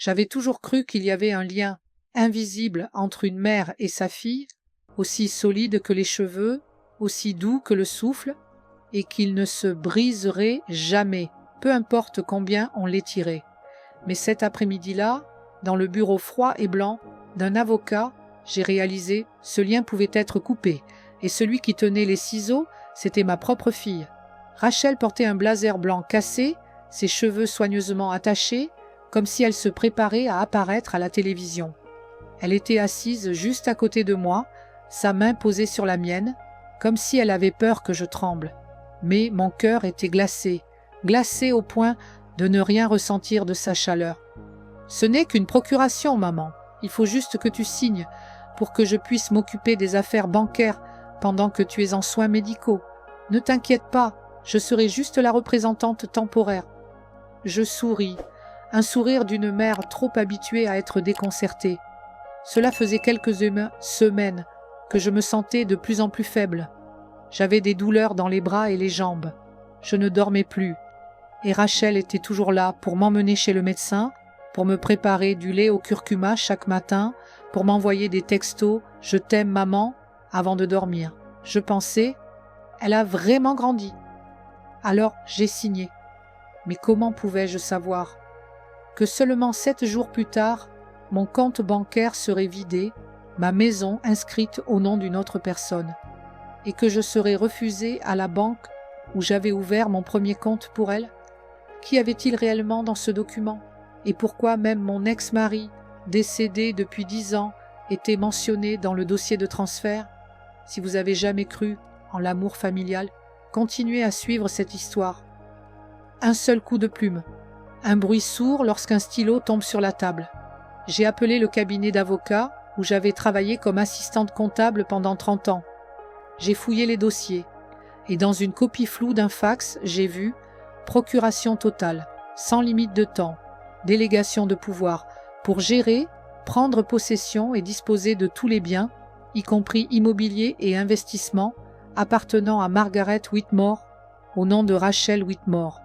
J'avais toujours cru qu'il y avait un lien invisible entre une mère et sa fille, aussi solide que les cheveux, aussi doux que le souffle, et qu'il ne se briserait jamais, peu importe combien on l'étirait. Mais cet après-midi-là, dans le bureau froid et blanc d'un avocat, j'ai réalisé ce lien pouvait être coupé, et celui qui tenait les ciseaux, c'était ma propre fille. Rachel portait un blazer blanc cassé, ses cheveux soigneusement attachés, comme si elle se préparait à apparaître à la télévision. Elle était assise juste à côté de moi, sa main posée sur la mienne, comme si elle avait peur que je tremble. Mais mon cœur était glacé, glacé au point de ne rien ressentir de sa chaleur. « Ce n'est qu'une procuration, maman. Il faut juste que tu signes pour que je puisse m'occuper des affaires bancaires pendant que tu es en soins médicaux. Ne t'inquiète pas, je serai juste la représentante temporaire. » Je souris, un sourire d'une mère trop habituée à être déconcertée. Cela faisait quelques semaines que je me sentais de plus en plus faible. J'avais des douleurs dans les bras et les jambes. Je ne dormais plus. Et Rachel était toujours là pour m'emmener chez le médecin, pour me préparer du lait au curcuma chaque matin, pour m'envoyer des textos « Je t'aime maman » avant de dormir. Je pensais « Elle a vraiment grandi ». Alors j'ai signé. Mais comment pouvais-je savoir que seulement 7 jours plus tard, mon compte bancaire serait vidé, ma maison inscrite au nom d'une autre personne, et que je serais refusée à la banque où j'avais ouvert mon premier compte pour elle? Qu'y avait-il réellement dans ce document? Et pourquoi même mon ex-mari, décédé depuis 10 ans, était mentionné dans le dossier de transfert? Si vous avez jamais cru en l'amour familial, continuez à suivre cette histoire. Un seul coup de plume, un bruit sourd lorsqu'un stylo tombe sur la table. J'ai appelé le cabinet d'avocats où j'avais travaillé comme assistante comptable pendant 30 ans. J'ai fouillé les dossiers et dans une copie floue d'un fax, j'ai vu « Procuration totale, sans limite de temps, délégation de pouvoir pour gérer, prendre possession et disposer de tous les biens, y compris immobilier et investissement, appartenant à Margaret Whitmore, au nom de Rachel Whitmore. »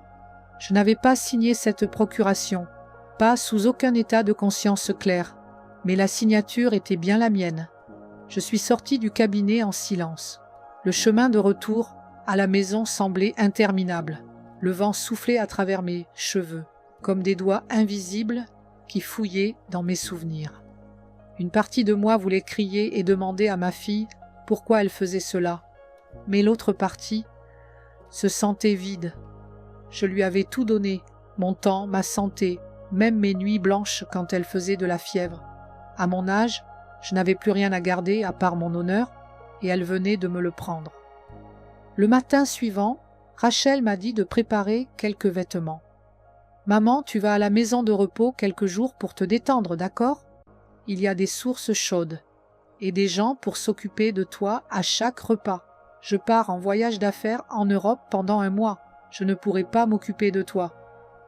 Je n'avais pas signé cette procuration, pas sous aucun état de conscience clair, mais la signature était bien la mienne. Je suis sortie du cabinet en silence. Le chemin de retour à la maison semblait interminable. Le vent soufflait à travers mes cheveux, comme des doigts invisibles qui fouillaient dans mes souvenirs. Une partie de moi voulait crier et demander à ma fille pourquoi elle faisait cela, mais l'autre partie se sentait vide. Je lui avais tout donné, mon temps, ma santé, même mes nuits blanches quand elle faisait de la fièvre. À mon âge, je n'avais plus rien à garder à part mon honneur, et elle venait de me le prendre. Le matin suivant, Rachel m'a dit de préparer quelques vêtements. « Maman, tu vas à la maison de repos quelques jours pour te détendre, d'accord? Il y a des sources chaudes et des gens pour s'occuper de toi à chaque repas. Je pars en voyage d'affaires en Europe pendant 1 mois. Je ne pourrai pas m'occuper de toi. »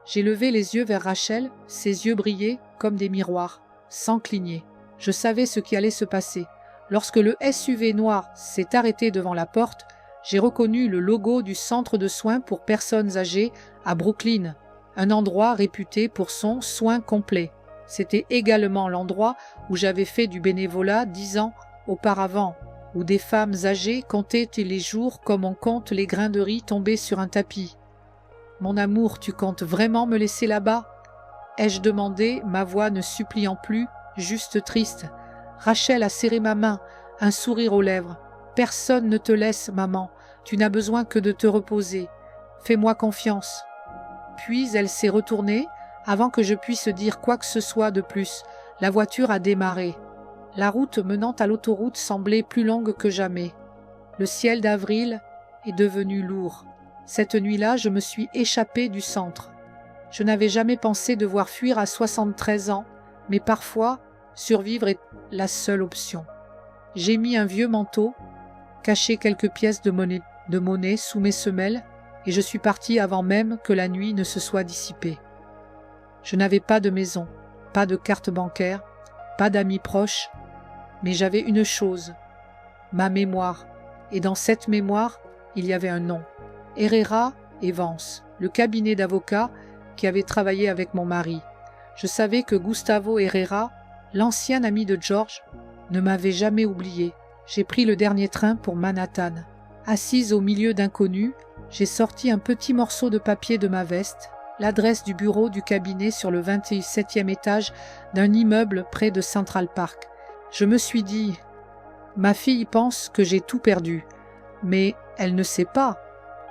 J'ai levé les yeux vers Rachel, ses yeux brillaient comme des miroirs, sans cligner. Je savais ce qui allait se passer. Lorsque le SUV noir s'est arrêté devant la porte, j'ai reconnu le logo du centre de soins pour personnes âgées à Brooklyn, un endroit réputé pour son soin complet. C'était également l'endroit où j'avais fait du bénévolat 10 ans auparavant, où des femmes âgées comptaient les jours comme on compte les grains de riz tombés sur un tapis. « Mon amour, tu comptes vraiment me laisser là-bas » ai-je demandé, ma voix ne suppliant plus, juste triste. Rachel a serré ma main, un sourire aux lèvres. « Personne ne te laisse, maman. Tu n'as besoin que de te reposer. Fais-moi confiance. » Puis elle s'est retournée, avant que je puisse dire quoi que ce soit de plus. La voiture a démarré. La route menant à l'autoroute semblait plus longue que jamais. Le ciel d'avril est devenu lourd. Cette nuit-là, je me suis échappée du centre. Je n'avais jamais pensé devoir fuir à 73 ans, mais parfois, survivre est la seule option. J'ai mis un vieux manteau, caché quelques pièces de monnaie sous mes semelles, et je suis partie avant même que la nuit ne se soit dissipée. Je n'avais pas de maison, pas de carte bancaire, pas d'amis proches, mais j'avais une chose, ma mémoire, et dans cette mémoire, il y avait un nom. Herrera et Vance, le cabinet d'avocats qui avait travaillé avec mon mari. Je savais que Gustavo Herrera, l'ancien ami de George, ne m'avait jamais oublié. J'ai pris le dernier train pour Manhattan. Assise au milieu d'inconnus, j'ai sorti un petit morceau de papier de ma veste, l'adresse du bureau du cabinet sur le 27e étage d'un immeuble près de Central Park. Je me suis dit, ma fille pense que j'ai tout perdu, mais elle ne sait pas.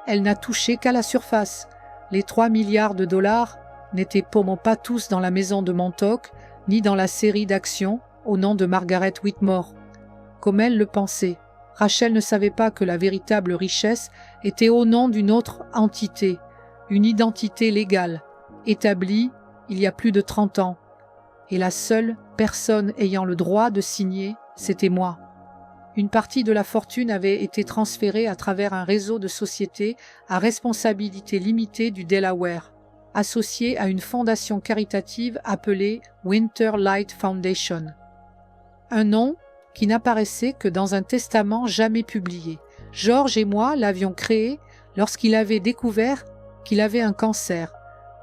Elle n'a touché qu'à la surface. Les 3 milliards de dollars n'étaient sûrement pas tous dans la maison de Montauk, ni dans la série d'actions au nom de Margaret Whitmore. Comme elle le pensait, Rachel ne savait pas que la véritable richesse était au nom d'une autre entité, une identité légale, établie il y a plus de 30 ans. Et la seule personne ayant le droit de signer, c'était moi. Une partie de la fortune avait été transférée à travers un réseau de sociétés à responsabilité limitée du Delaware, associé à une fondation caritative appelée Winter Light Foundation. Un nom qui n'apparaissait que dans un testament jamais publié. George et moi l'avions créé lorsqu'il avait découvert qu'il avait un cancer,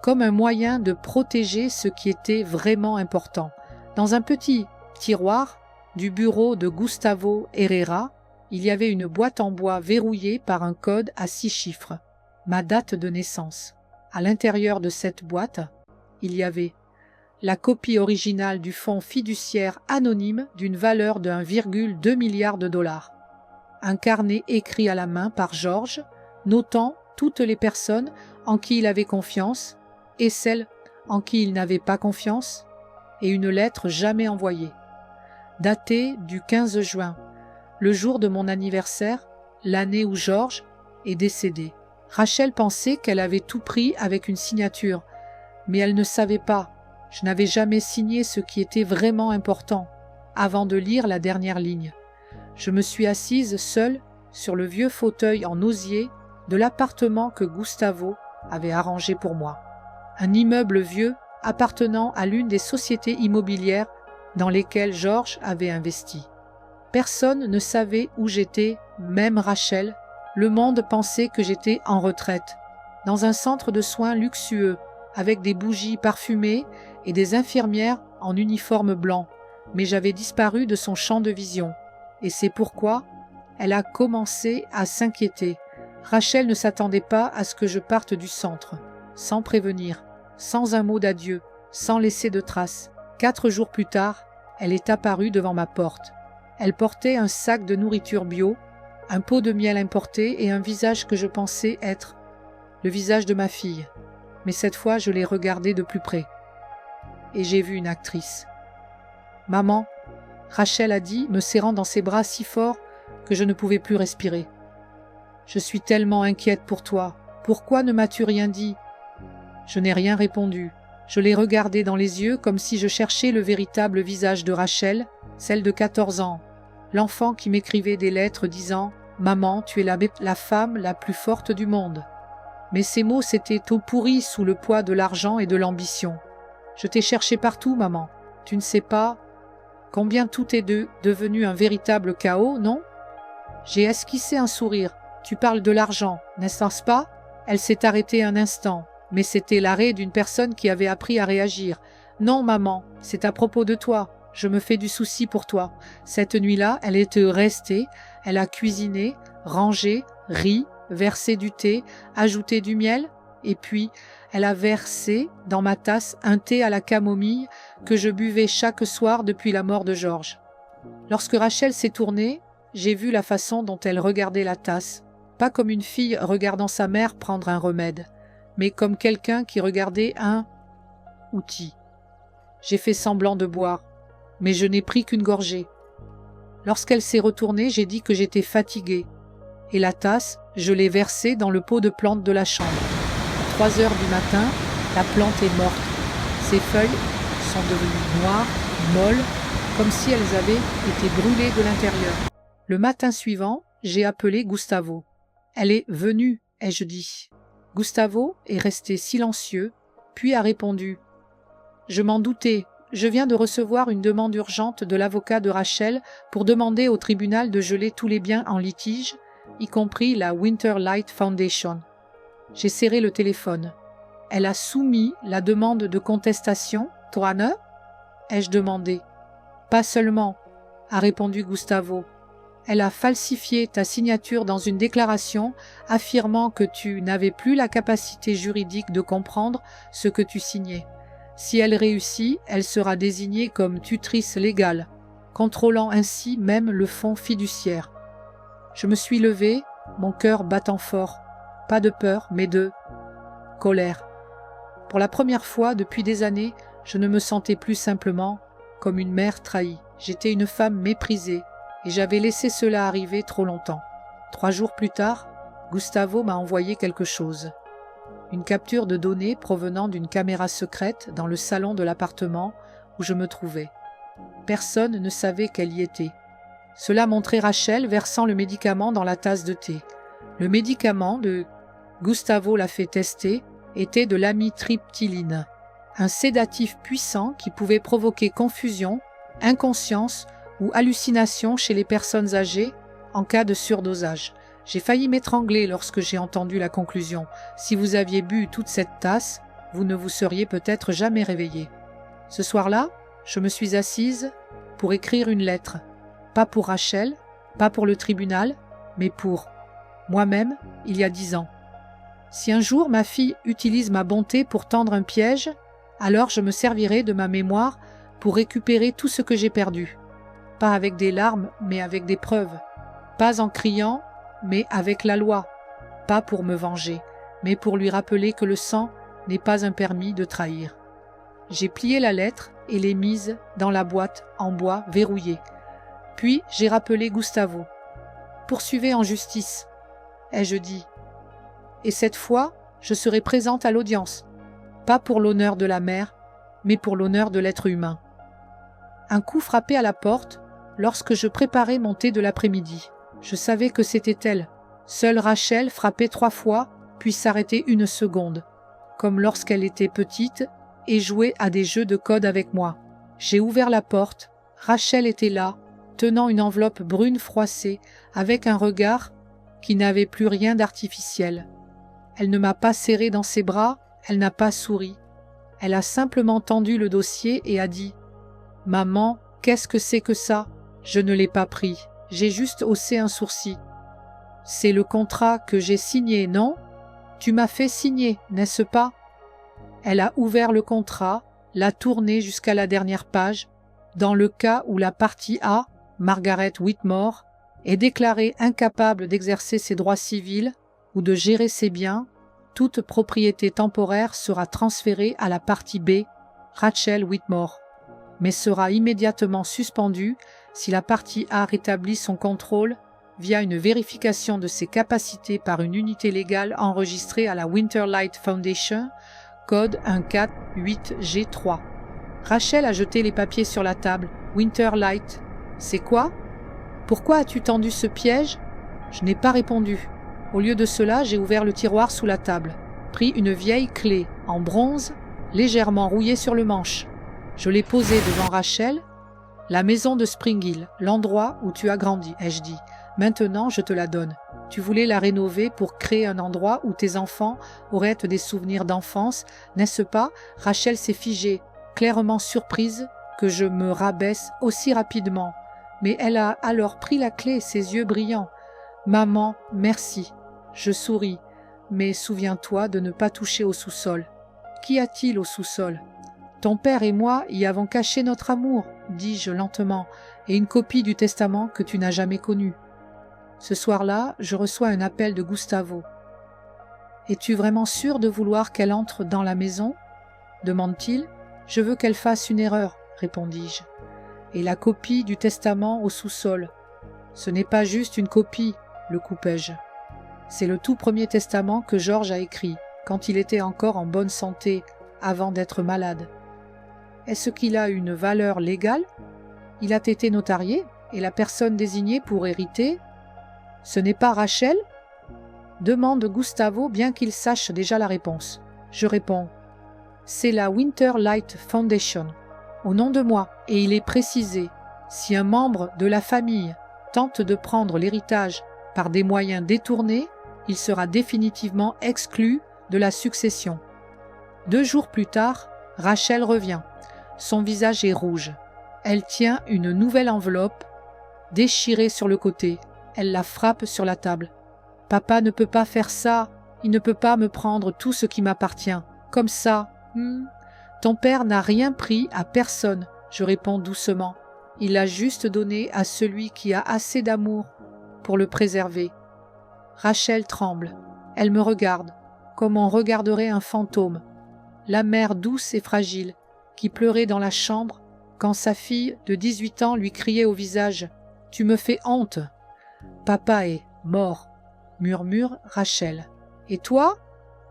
comme un moyen de protéger ce qui était vraiment important. Dans un petit tiroir du bureau de Gustavo Herrera, il y avait une boîte en bois verrouillée par un code à 6 chiffres, ma date de naissance. À l'intérieur de cette boîte, il y avait la copie originale du fonds fiduciaire anonyme d'une valeur de 1,2 milliard de dollars. Un carnet écrit à la main par George, notant toutes les personnes en qui il avait confiance et celles en qui il n'avait pas confiance, et une lettre jamais envoyée, datée du 15 juin, le jour de mon anniversaire, l'année où George est décédé. Rachel pensait qu'elle avait tout pris avec une signature, mais elle ne savait pas. Je n'avais jamais signé ce qui était vraiment important, avant de lire la dernière ligne. Je me suis assise seule sur le vieux fauteuil en osier de l'appartement que Gustavo avait arrangé pour moi. Un immeuble vieux appartenant à l'une des sociétés immobilières dans lesquelles George avait investi. Personne ne savait où j'étais, même Rachel. Le monde pensait que j'étais en retraite, dans un centre de soins luxueux, avec des bougies parfumées et des infirmières en uniforme blanc, mais j'avais disparu de son champ de vision. Et c'est pourquoi elle a commencé à s'inquiéter. Rachel ne s'attendait pas à ce que je parte du centre, sans prévenir, sans un mot d'adieu, sans laisser de traces. 4 jours plus tard, elle est apparue devant ma porte. Elle portait un sac de nourriture bio, un pot de miel importé et un visage que je pensais être le visage de ma fille. Mais cette fois, je l'ai regardée de plus près. Et j'ai vu une actrice. « Maman », Rachel a dit, me serrant dans ses bras si fort que je ne pouvais plus respirer. « Je suis tellement inquiète pour toi. Pourquoi ne m'as-tu rien dit ?» Je n'ai rien répondu. Je l'ai regardée dans les yeux comme si je cherchais le véritable visage de Rachel, celle de 14 ans, l'enfant qui m'écrivait des lettres disant « Maman, tu es la femme la plus forte du monde ». Mais ces mots s'étaient tout pourris sous le poids de l'argent et de l'ambition. Je t'ai cherché partout, maman. Tu ne sais pas combien tout est devenu un véritable chaos, non? J'ai esquissé un sourire. Tu parles de l'argent, n'est-ce pas? Elle s'est arrêtée un instant, mais c'était l'arrêt d'une personne qui avait appris à réagir. Non, maman, c'est à propos de toi. Je me fais du souci pour toi. Cette nuit-là, elle était restée, elle a cuisiné, rangé, ri, versé du thé, ajouté du miel, et puis elle a versé dans ma tasse un thé à la camomille que je buvais chaque soir depuis la mort de George. Lorsque Rachel s'est tournée, j'ai vu la façon dont elle regardait la tasse, pas comme une fille regardant sa mère prendre un remède, mais comme quelqu'un qui regardait un outil. J'ai fait semblant de boire, mais je n'ai pris qu'une gorgée. Lorsqu'elle s'est retournée, j'ai dit que j'étais fatiguée, et la tasse, je l'ai versée dans le pot de plantes de la chambre. À 3 heures du matin, la plante est morte. Ses feuilles sont devenues noires, molles, comme si elles avaient été brûlées de l'intérieur. Le matin suivant, j'ai appelé Gustavo. Elle est venue, ai-je dit. Gustavo est resté silencieux, puis a répondu. Je m'en doutais. Je viens de recevoir une demande urgente de l'avocat de Rachel pour demander au tribunal de geler tous les biens en litige, y compris la Winter Light Foundation. J'ai serré le téléphone. Elle a soumis la demande de contestation Toi ne? Ai-je demandé. Pas seulement, a répondu Gustavo. Elle a falsifié ta signature dans une déclaration affirmant que tu n'avais plus la capacité juridique de comprendre ce que tu signais. Si elle réussit, elle sera désignée comme tutrice légale, contrôlant ainsi même le fonds fiduciaire. Je me suis levé, mon cœur battant fort. Pas de peur, mais de colère. Pour la première fois depuis des années, je ne me sentais plus simplement comme une mère trahie. J'étais une femme méprisée et j'avais laissé cela arriver trop longtemps. 3 jours plus tard, Gustavo m'a envoyé quelque chose. Une capture de données provenant d'une caméra secrète dans le salon de l'appartement où je me trouvais. Personne ne savait qu'elle y était. Cela montrait Rachel versant le médicament dans la tasse de thé. Le médicament, Gustavo l'a fait tester, était de l'amitriptyline, un sédatif puissant qui pouvait provoquer confusion, inconscience ou hallucination chez les personnes âgées en cas de surdosage. J'ai failli m'étrangler lorsque j'ai entendu la conclusion. Si vous aviez bu toute cette tasse, vous ne vous seriez peut-être jamais réveillé. Ce soir-là, je me suis assise pour écrire une lettre. Pas pour Rachel, pas pour le tribunal, mais pour moi-même, il y a 10 ans. Si un jour ma fille utilise ma bonté pour tendre un piège, alors je me servirai de ma mémoire pour récupérer tout ce que j'ai perdu. Pas avec des larmes, mais avec des preuves. Pas en criant, mais avec la loi. Pas pour me venger, mais pour lui rappeler que le sang n'est pas un permis de trahir. J'ai plié la lettre et l'ai mise dans la boîte en bois verrouillée. Puis j'ai rappelé Gustavo. « Poursuivez en justice », ai-je dit. Et cette fois, je serai présente à l'audience. Pas pour l'honneur de la mère, mais pour l'honneur de l'être humain. Un coup frappait à la porte lorsque je préparais mon thé de l'après-midi. Je savais que c'était elle. Seule Rachel frappait 3 fois, puis s'arrêtait 1 seconde, comme lorsqu'elle était petite, et jouait à des jeux de code avec moi. J'ai ouvert la porte. Rachel était là, tenant une enveloppe brune froissée, avec un regard qui n'avait plus rien d'artificiel. Elle ne m'a pas serré dans ses bras, elle n'a pas souri. Elle a simplement tendu le dossier et a dit « Maman, qu'est-ce que c'est que ça ? Je ne l'ai pas pris. J'ai juste haussé un sourcil. C'est le contrat que j'ai signé, non ? Tu m'as fait signer, n'est-ce pas ? » Elle a ouvert le contrat, l'a tourné jusqu'à la dernière page, dans le cas où la partie A, Margaret Whitmore, est déclarée incapable d'exercer ses droits civils ou de gérer ses biens, toute propriété temporaire sera transférée à la partie B, Rachel Whitmore, mais sera immédiatement suspendue si la partie A rétablit son contrôle via une vérification de ses capacités par une unité légale enregistrée à la Winterlight Foundation, code 148G3. Rachel a jeté les papiers sur la table. Winterlight, c'est quoi ? Pourquoi as-tu tendu ce piège ? Je n'ai pas répondu. Au lieu de cela, j'ai ouvert le tiroir sous la table, pris une vieille clé en bronze, légèrement rouillée sur le manche. Je l'ai posée devant Rachel. La maison de Spring Hill, l'endroit où tu as grandi, ai-je dit. Maintenant, je te la donne. Tu voulais la rénover pour créer un endroit où tes enfants auraient des souvenirs d'enfance, n'est-ce pas ? Rachel s'est figée, clairement surprise que je me rabaisse aussi rapidement. Mais elle a alors pris la clé, ses yeux brillants. « Maman, merci. » Je souris. « Mais souviens-toi de ne pas toucher au sous-sol. »« Qu'y a-t-il au sous-sol ?»« Ton père et moi y avons caché notre amour, dis-je lentement, et une copie du testament que tu n'as jamais connu. » Ce soir-là, je reçois un appel de Gustavo. « Es-tu vraiment sûr de vouloir qu'elle entre dans la maison ?» demande-t-il. « Je veux qu'elle fasse une erreur, » répondis-je. « Et la copie du testament au sous-sol. »« Ce n'est pas juste une copie, » le coupai-je. « C'est le tout premier testament que George a écrit, quand il était encore en bonne santé, avant d'être malade. » « Est-ce qu'il a une valeur légale ? Il a été notarié, et la personne désignée pour hériter, ce n'est pas Rachel ? Demande Gustavo, bien qu'il sache déjà la réponse. Je réponds. C'est la Winterlight Foundation, au nom de moi, et il est précisé, si un membre de la famille tente de prendre l'héritage par des moyens détournés, il sera définitivement exclu de la succession. 2 jours plus tard, Rachel revient. Son visage est rouge. Elle tient une nouvelle enveloppe, déchirée sur le côté. Elle la frappe sur la table. « Papa ne peut pas faire ça. Il ne peut pas me prendre tout ce qui m'appartient. Comme ça. Ton père n'a rien pris à personne, » je réponds doucement. Il l'a juste donné à celui qui a assez d'amour pour le préserver. Rachel tremble. Elle me regarde, comme on regarderait un fantôme. La mère douce et fragile, qui pleurait dans la chambre quand sa fille de 18 ans lui criait au visage « Tu me fais honte !»« Papa est mort », murmure Rachel. « Et toi ?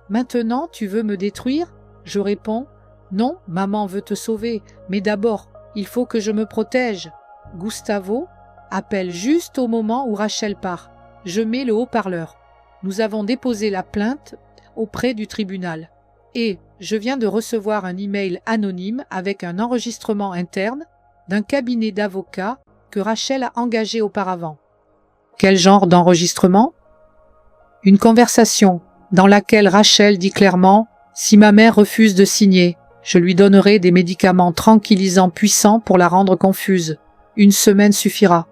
Maintenant tu veux me détruire ?» Je réponds « Non, maman veut te sauver, mais d'abord, il faut que je me protège. » Gustavo appelle juste au moment où Rachel part. Je mets le haut-parleur. Nous avons déposé la plainte auprès du tribunal. Et je viens de recevoir un email anonyme avec un enregistrement interne d'un cabinet d'avocats que Rachel a engagé auparavant. Quel genre d'enregistrement ? Une conversation dans laquelle Rachel dit clairement « Si ma mère refuse de signer, je lui donnerai des médicaments tranquillisants puissants pour la rendre confuse. 1 semaine suffira. »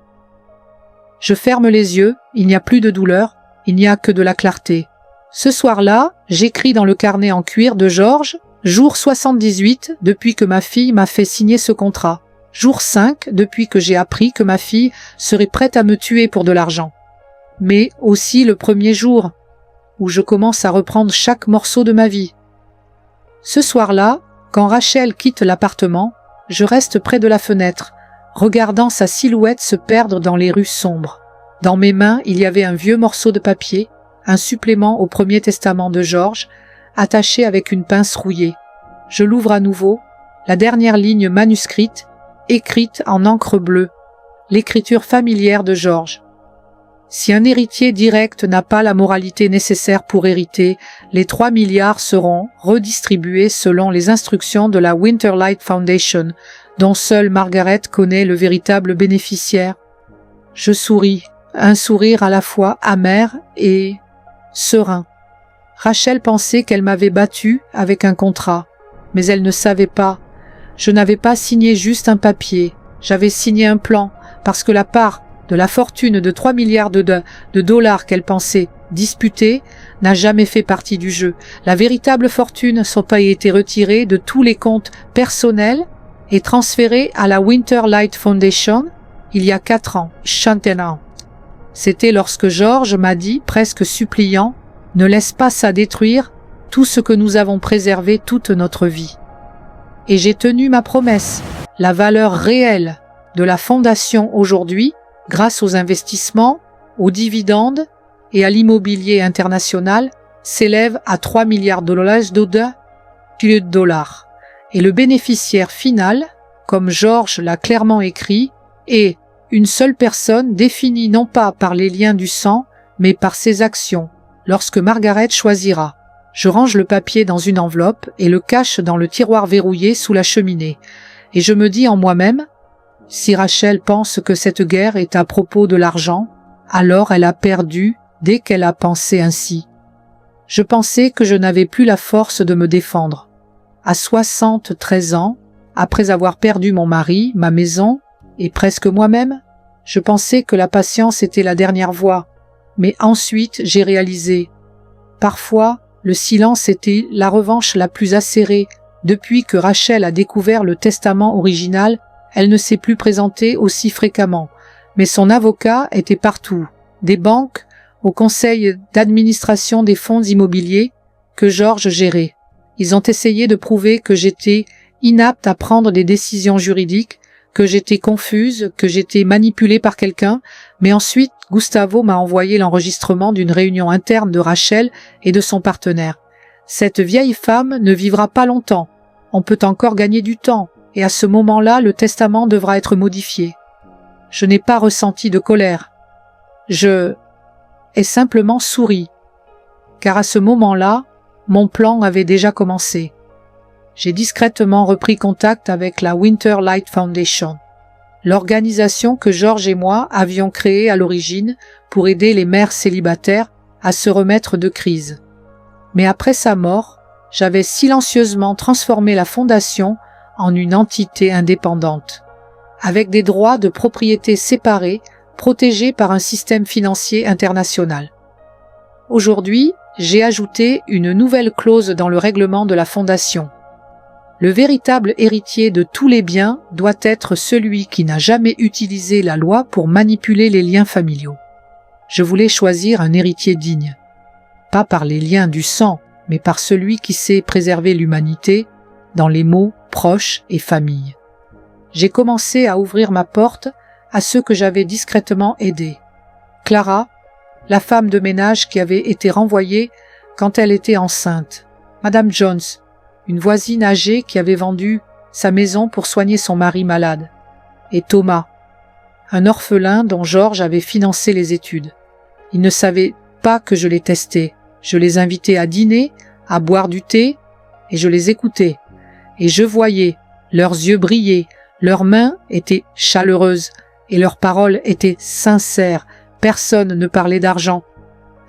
Je ferme les yeux, il n'y a plus de douleur, il n'y a que de la clarté. Ce soir-là, j'écris dans le carnet en cuir de Georges, jour 78 depuis que ma fille m'a fait signer ce contrat. Jour 5 depuis que j'ai appris que ma fille serait prête à me tuer pour de l'argent. Mais aussi le premier jour où je commence à reprendre chaque morceau de ma vie. Ce soir-là, quand Rachel quitte l'appartement, je reste près de la fenêtre, regardant sa silhouette se perdre dans les rues sombres. Dans mes mains, il y avait un vieux morceau de papier, un supplément au Premier Testament de Georges, attaché avec une pince rouillée. Je l'ouvre à nouveau, la dernière ligne manuscrite, écrite en encre bleue, l'écriture familière de Georges. Si un héritier direct n'a pas la moralité nécessaire pour hériter, les 3 milliards seront redistribués selon les instructions de la Winterlight Foundation, dont seule Margaret connaît le véritable bénéficiaire. Je souris, un sourire à la fois amer et serein. Rachel pensait qu'elle m'avait battu avec un contrat, mais elle ne savait pas. Je n'avais pas signé juste un papier, j'avais signé un plan, parce que la part de la fortune de 3 milliards de dollars qu'elle pensait disputer n'a jamais fait partie du jeu. La véritable fortune n'a pas été retirée de tous les comptes personnels et transférée à la Winterlight Foundation il y a 4 ans, chantant. C'était lorsque Georges m'a dit, presque suppliant, « Ne laisse pas ça détruire tout ce que nous avons préservé toute notre vie. » Et j'ai tenu ma promesse. La valeur réelle de la fondation aujourd'hui, grâce aux investissements, aux dividendes et à l'immobilier international, s'élève à 3 milliards de dollars. Et le bénéficiaire final, comme Georges l'a clairement écrit, est une seule personne définie non pas par les liens du sang, mais par ses actions, lorsque Margaret choisira. Je range le papier dans une enveloppe et le cache dans le tiroir verrouillé sous la cheminée. Et je me dis en moi-même, si Rachel pense que cette guerre est à propos de l'argent, alors elle a perdu dès qu'elle a pensé ainsi. Je pensais que je n'avais plus la force de me défendre. À 73 ans, après avoir perdu mon mari, ma maison et presque moi-même, je pensais que la patience était la dernière voie. Mais ensuite, j'ai réalisé. Parfois, le silence était la revanche la plus acérée. Depuis que Rachel a découvert le testament original, elle ne s'est plus présentée aussi fréquemment. Mais son avocat était partout, des banques au conseil d'administration des fonds immobiliers que Georges gérait. Ils ont essayé de prouver que j'étais inapte à prendre des décisions juridiques, que j'étais confuse, que j'étais manipulée par quelqu'un, mais ensuite Gustavo m'a envoyé l'enregistrement d'une réunion interne de Rachel et de son partenaire. Cette vieille femme ne vivra pas longtemps. On peut encore gagner du temps, et à ce moment-là, le testament devra être modifié. Je n'ai pas ressenti de colère. Je ai simplement souri, car à ce moment-là, mon plan avait déjà commencé. J'ai discrètement repris contact avec la Winterlight Foundation, l'organisation que Georges et moi avions créée à l'origine pour aider les mères célibataires à se remettre de crise. Mais après sa mort, j'avais silencieusement transformé la fondation en une entité indépendante, avec des droits de propriété séparés, protégés par un système financier international. Aujourd'hui, j'ai ajouté une nouvelle clause dans le règlement de la Fondation. Le véritable héritier de tous les biens doit être celui qui n'a jamais utilisé la loi pour manipuler les liens familiaux. Je voulais choisir un héritier digne, pas par les liens du sang, mais par celui qui sait préserver l'humanité dans les mots proches et famille. J'ai commencé à ouvrir ma porte à ceux que j'avais discrètement aidés. Clara, la femme de ménage qui avait été renvoyée quand elle était enceinte. Madame Jones, une voisine âgée qui avait vendu sa maison pour soigner son mari malade. Et Thomas, un orphelin dont Georges avait financé les études. Ils ne savaient pas que je les testais. Je les invitais à dîner, à boire du thé, et je les écoutais. Et je voyais, leurs yeux brillaient, leurs mains étaient chaleureuses, et leurs paroles étaient sincères. Personne ne parlait d'argent.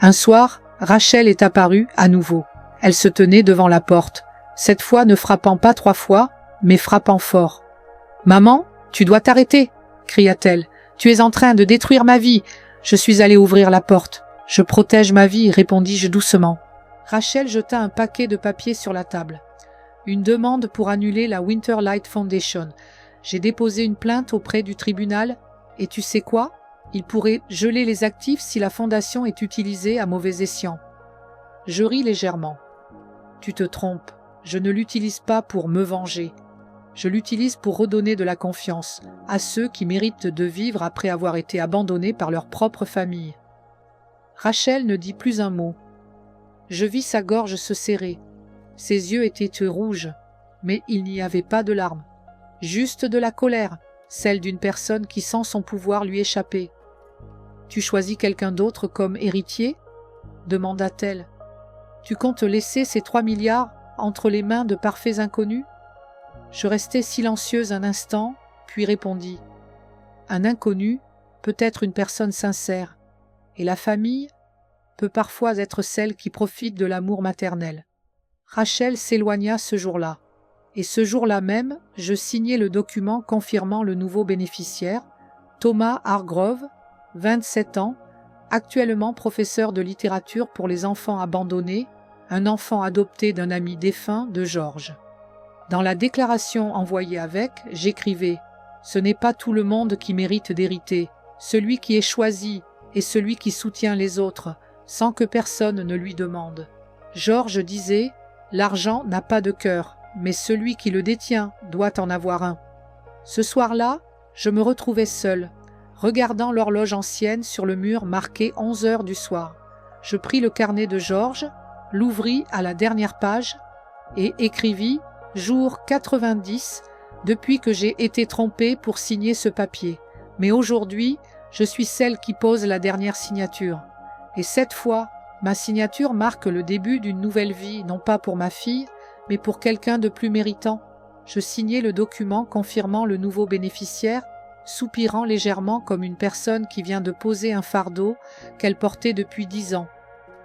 Un soir, Rachel est apparue à nouveau. Elle se tenait devant la porte, cette fois ne frappant pas 3 fois, mais frappant fort. « Maman, tu dois t'arrêter !» cria-t-elle. « Tu es en train de détruire ma vie !» Je suis allée ouvrir la porte. « Je protège ma vie !» répondis-je doucement. Rachel jeta un paquet de papiers sur la table. Une demande pour annuler la Winterlight Foundation. J'ai déposé une plainte auprès du tribunal, et tu sais quoi ? Il pourrait geler les actifs si la fondation est utilisée à mauvais escient. Je ris légèrement. Tu te trompes, je ne l'utilise pas pour me venger. Je l'utilise pour redonner de la confiance à ceux qui méritent de vivre après avoir été abandonnés par leur propre famille. Rachel ne dit plus un mot. Je vis sa gorge se serrer. Ses yeux étaient rouges, mais il n'y avait pas de larmes. Juste de la colère, celle d'une personne qui sent son pouvoir lui échapper. « Tu choisis quelqu'un d'autre comme héritier ?» demanda-t-elle. « Tu comptes laisser ces 3 milliards entre les mains de parfaits inconnus ?» Je restai silencieuse un instant, puis répondis. « Un inconnu peut être une personne sincère, et la famille peut parfois être celle qui profite de l'amour maternel. » Rachel s'éloigna ce jour-là, et ce jour-là même, je signai le document confirmant le nouveau bénéficiaire, Thomas Hargrove, 27 ans, actuellement professeur de littérature pour les enfants abandonnés, un enfant adopté d'un ami défunt de Georges. Dans la déclaration envoyée avec, j'écrivais « Ce n'est pas tout le monde qui mérite d'hériter, celui qui est choisi est celui qui soutient les autres, sans que personne ne lui demande. » Georges disait « L'argent n'a pas de cœur, mais celui qui le détient doit en avoir un. » Ce soir-là, je me retrouvais seule, regardant l'horloge ancienne sur le mur marqué 11 heures du soir. Je pris le carnet de Georges, l'ouvris à la dernière page et écrivis « Jour 90, depuis que j'ai été trompée pour signer ce papier. Mais aujourd'hui, je suis celle qui pose la dernière signature. Et cette fois, ma signature marque le début d'une nouvelle vie, non pas pour ma fille, mais pour quelqu'un de plus méritant. » Je signai le document confirmant le nouveau bénéficiaire, soupirant légèrement comme une personne qui vient de poser un fardeau qu'elle portait depuis 10 ans.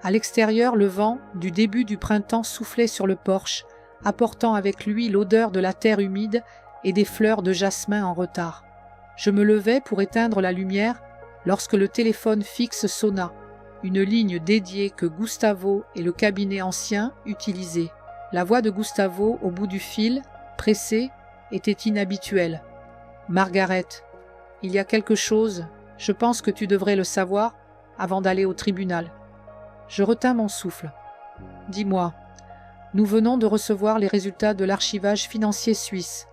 À l'extérieur, le vent du début du printemps soufflait sur le porche, apportant avec lui l'odeur de la terre humide et des fleurs de jasmin en retard. Je me levai pour éteindre la lumière lorsque le téléphone fixe sonna, une ligne dédiée que Gustavo et le cabinet ancien utilisaient. La voix de Gustavo au bout du fil, pressée, était inhabituelle. « Margaret, il y a quelque chose, je pense que tu devrais le savoir avant d'aller au tribunal. » Je retins mon souffle. « Dis-moi, nous venons de recevoir les résultats de l'archivage financier suisse.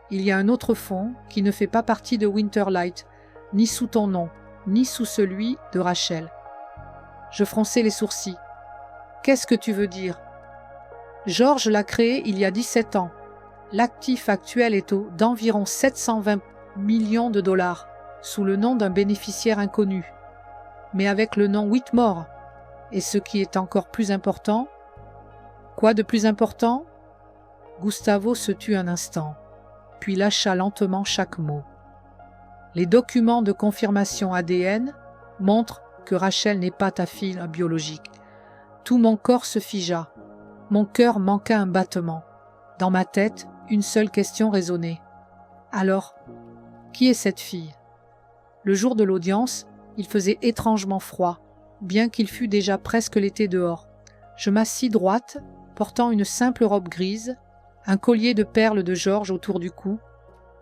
Il y a un autre fonds qui ne fait pas partie de Winterlight, ni sous ton nom, ni sous celui de Rachel. » Je fronçai les sourcils. « Qu'est-ce que tu veux dire ? » Georges l'a créé il y a 17 ans. L'actif actuel est d'environ 720 millions de dollars, sous le nom d'un bénéficiaire inconnu. Mais avec le nom Whitmore. Et ce qui est encore plus important... Quoi de plus important ? Gustavo se tut un instant, puis lâcha lentement chaque mot. Les documents de confirmation ADN montrent que Rachel n'est pas ta fille biologique. Tout mon corps se figea. Mon cœur manqua un battement. Dans ma tête, Une seule question résonnait. Alors, qui est cette fille? Le jour de l'audience, il faisait étrangement froid, bien qu'il fût déjà presque l'été dehors. Je m'assis droite, portant une simple robe grise, un collier de perles de Georges autour du cou,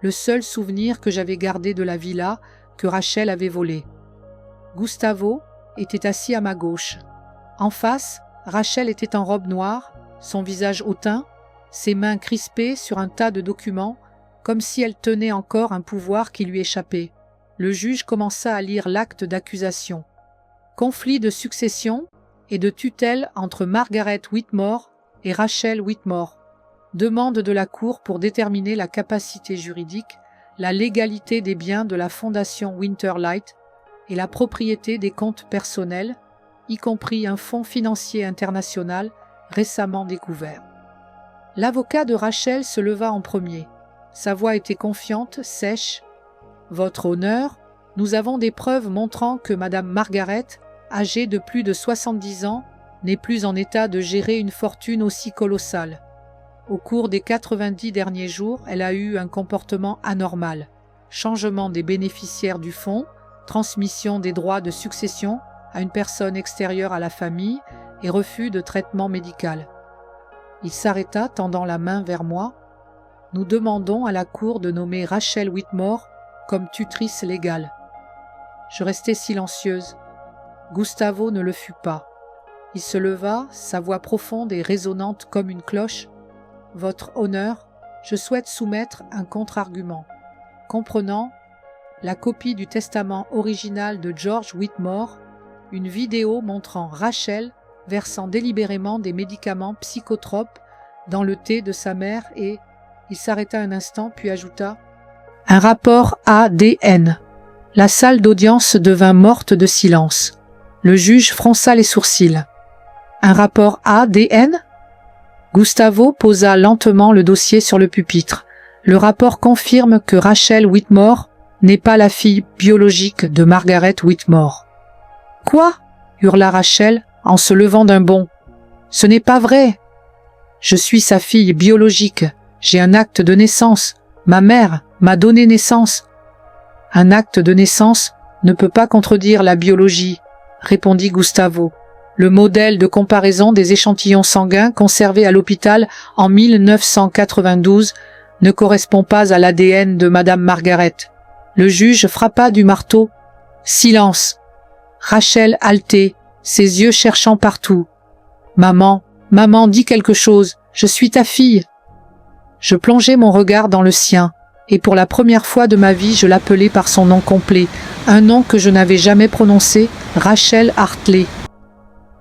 le seul souvenir que j'avais gardé de la villa que Rachel avait volée. Gustavo était assis à ma gauche. En face, Rachel était en robe noire, son visage hautain, ses mains crispées sur un tas de documents, comme si elle tenait encore un pouvoir qui lui échappait. Le juge commença à lire l'acte d'accusation. Conflit de succession et de tutelle entre Margaret Whitmore et Rachel Whitmore. Demande de la Cour pour déterminer la capacité juridique, la légalité des biens de la Fondation Winterlight et la propriété des comptes personnels, y compris un fonds financier international récemment découvert. L'avocat de Rachel se leva en premier. Sa voix était confiante, sèche. « Votre honneur, nous avons des preuves montrant que Madame Margaret, âgée de plus de 70 ans, n'est plus en état de gérer une fortune aussi colossale. Au cours des 90 derniers jours, elle a eu un comportement anormal. Changement des bénéficiaires du fonds, transmission des droits de succession à une personne extérieure à la famille et refus de traitement médical. » Il s'arrêta, tendant la main vers moi. « Nous demandons à la Cour de nommer Rachel Whitmore comme tutrice légale. » Je restai silencieuse. Gustavo ne le fut pas. Il se leva, sa voix profonde et résonnante comme une cloche. « Votre honneur, je souhaite soumettre un contre-argument. Comprenant la copie du testament original de George Whitmore, une vidéo montrant Rachel versant délibérément des médicaments psychotropes dans le thé de sa mère et, il s'arrêta un instant puis ajouta « un rapport ADN ». La salle d'audience devint morte de silence. Le juge fronça les sourcils. « Un rapport ADN ?» Gustavo posa lentement le dossier sur le pupitre. « Le rapport confirme que Rachel Whitmore n'est pas la fille biologique de Margaret Whitmore. »« Quoi ?» hurla Rachel en se levant d'un bond. « Ce n'est pas vrai. Je suis sa fille biologique. J'ai un acte de naissance. Ma mère m'a donné naissance. »« Un acte de naissance ne peut pas contredire la biologie, » répondit Gustavo. « Le modèle de comparaison des échantillons sanguins conservés à l'hôpital en 1992 ne correspond pas à l'ADN de Madame Margaret. » Le juge frappa du marteau. « Silence !» Rachel haletait, ses yeux cherchant partout. « Maman, maman, dis quelque chose, je suis ta fille !» Je plongeai mon regard dans le sien, et pour la première fois de ma vie je l'appelai par son nom complet, un nom que je n'avais jamais prononcé, Rachel Hartley.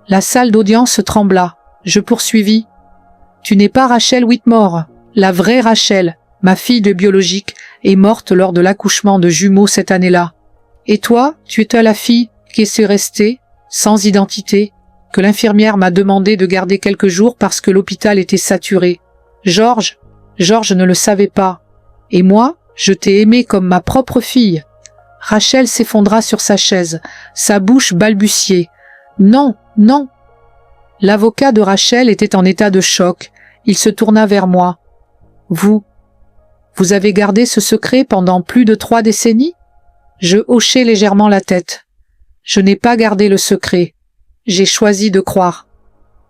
La salle d'audience trembla. Je poursuivis. « Tu n'es pas Rachel Whitmore, la vraie Rachel, ma fille de biologique, est morte lors de l'accouchement de jumeaux cette année-là. Et toi, tu es la fille qui est restée, sans identité, que l'infirmière m'a demandé de garder quelques jours parce que l'hôpital était saturé. Georges ne le savait pas. Et moi, je t'ai aimée comme ma propre fille. » Rachel s'effondra sur sa chaise, sa bouche balbutiait. « Non, non !» L'avocat de Rachel était en état de choc. Il se tourna vers moi. « Vous avez gardé ce secret pendant plus de 3 décennies ?» Je hochai légèrement la tête. « Je n'ai pas gardé le secret. J'ai choisi de croire.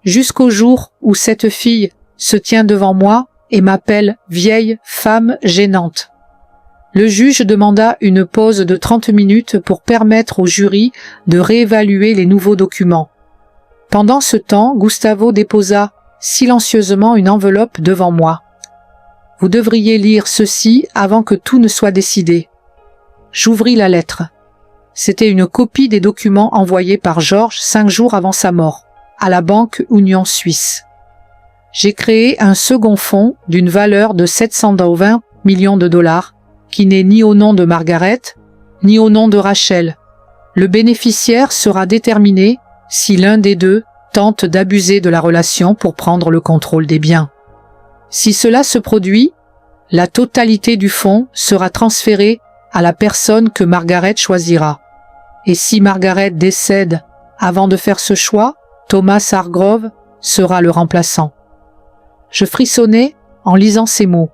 Jusqu'au jour où cette fille se tient devant moi et m'appelle vieille femme gênante. » Le juge demanda une pause de 30 minutes pour permettre au jury de réévaluer les nouveaux documents. Pendant ce temps, Gustavo déposa silencieusement une enveloppe devant moi. « Vous devriez lire ceci avant que tout ne soit décidé. » J'ouvris la lettre. C'était une copie des documents envoyés par Georges 5 jours avant sa mort, à la Banque Union Suisse. J'ai créé un second fonds d'une valeur de 720 millions de dollars, qui n'est ni au nom de Margaret, ni au nom de Rachel. Le bénéficiaire sera déterminé si l'un des deux tente d'abuser de la relation pour prendre le contrôle des biens. Si cela se produit, la totalité du fonds sera transférée à la personne que Margaret choisira. Et si Margaret décède avant de faire ce choix, Thomas Hargrove sera le remplaçant. Je frissonnai en lisant ces mots.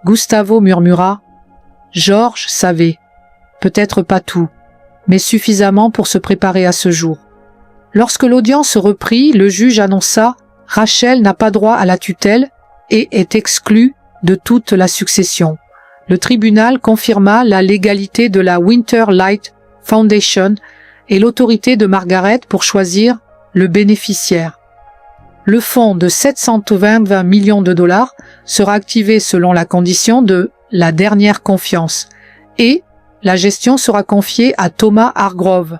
Gustavo murmura. George savait. Peut-être pas tout, mais suffisamment pour se préparer à ce jour. Lorsque l'audience reprit, le juge annonça « Rachel n'a pas droit à la tutelle et est exclue de toute la succession ». Le tribunal confirma la légalité de la Winter Light Foundation et l'autorité de Margaret pour choisir le bénéficiaire. Le fonds de 720 millions de dollars sera activé selon la condition de la dernière confiance et la gestion sera confiée à Thomas Hargrove.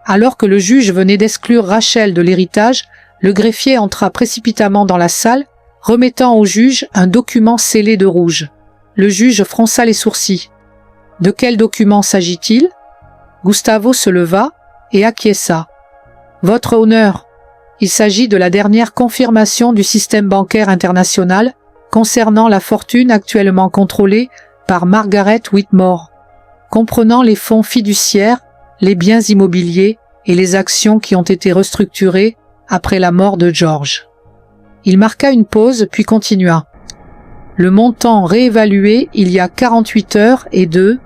Alors que le juge venait d'exclure Rachel de l'héritage, le greffier entra précipitamment dans la salle, remettant au juge un document scellé de rouge. Le juge fronça les sourcils. De quel document s'agit-il? Gustavo se leva et acquiesça. Votre honneur, il s'agit de la dernière confirmation du système bancaire international concernant la fortune actuellement contrôlée par Margaret Whitmore, comprenant les fonds fiduciaires, les biens immobiliers et les actions qui ont été restructurées après la mort de George. Il marqua une pause puis continua. Le montant réévalué il y a 48 heures est de